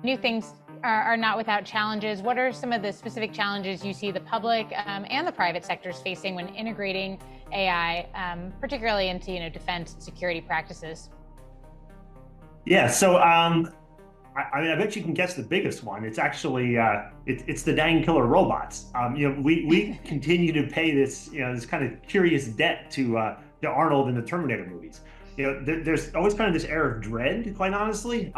New things are not without challenges. What are some of the specific challenges you see the public and the private sectors facing when integrating AI, particularly into defense and security practices? Yeah, so I mean, I bet you can guess the biggest one. It's actually it's the dang killer robots. We continue to pay this kind of curious debt to Arnold in the Terminator movies. There's always kind of this air of dread, quite honestly.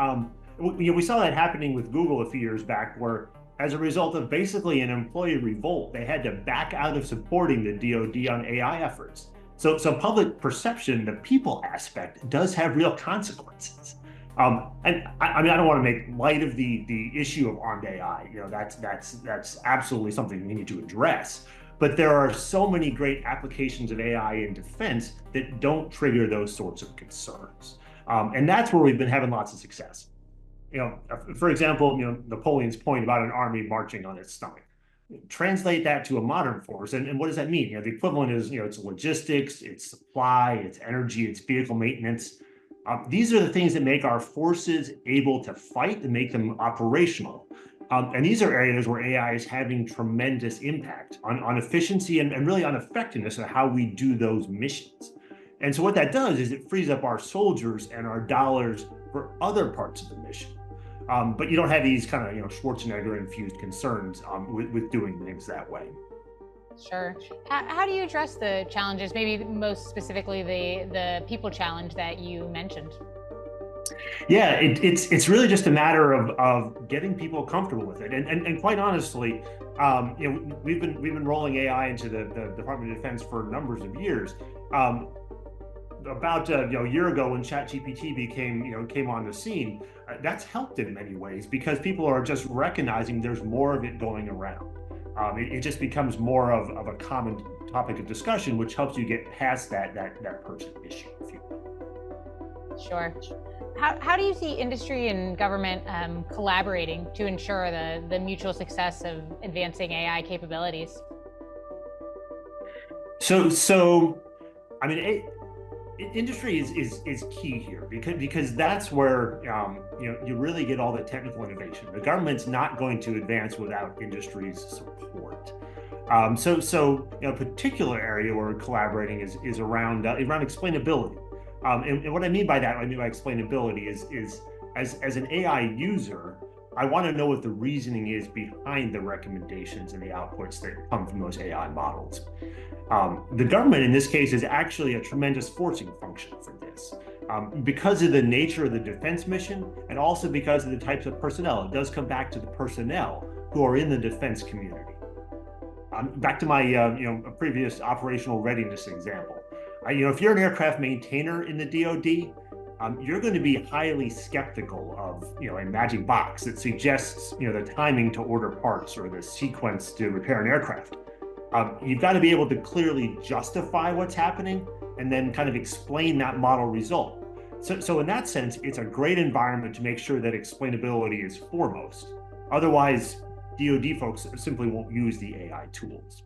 We saw that happening with Google a few years back, where as a result of basically an employee revolt, they had to back out of supporting the DoD on AI efforts. So public perception, the people aspect, does have real consequences. And I mean, I don't want to make light of the issue of armed AI. That's absolutely something we need to address. But there are so many great applications of AI in defense that don't trigger those sorts of concerns. And that's where we've been having lots of success. For example, Napoleon's point about an army marching on its stomach. Translate that to a modern force, and what does that mean? The equivalent is, it's logistics, it's supply, it's energy, it's vehicle maintenance. These are the things that make our forces able to fight and make them operational. And these are areas where AI is having tremendous impact on efficiency and really on effectiveness of how we do those missions. And so what that does is it frees up our soldiers and our dollars for other parts of the mission. But you don't have these kind of Schwarzenegger-infused concerns with doing things that way. Sure. How do you address the challenges, maybe most specifically the people challenge that you mentioned? Yeah, it's really just a matter of getting people comfortable with it, and quite honestly, we've been rolling AI into the Department of Defense for numbers of years. About a year ago, when ChatGPT came on the scene, that's helped in many ways because people are just recognizing there's more of it going around. It just becomes more of a common topic of discussion, which helps you get past that person issue, if you will. Sure. How do you see industry and government collaborating to ensure the mutual success of advancing AI capabilities? So, I mean, industry is key here because that's where you really get all the technical innovation. The government's not going to advance without industry's support. So a particular area where we're collaborating is around explainability. And what I mean by that, what I mean by explainability is as an AI user, I want to know what the reasoning is behind the recommendations and the outputs that come from those AI models. The government in this case is actually a tremendous forcing function for this. Because of the nature of the defense mission and also because of the types of personnel. It does come back to the personnel who are in the defense community. Back to my previous operational readiness example. If you're an aircraft maintainer in the DoD, you're going to be highly skeptical of a magic box that suggests the timing to order parts or the sequence to repair an aircraft. You've got to be able to clearly justify what's happening and then kind of explain that model result. So in that sense, it's a great environment to make sure that explainability is foremost. Otherwise, DoD folks simply won't use the AI tools.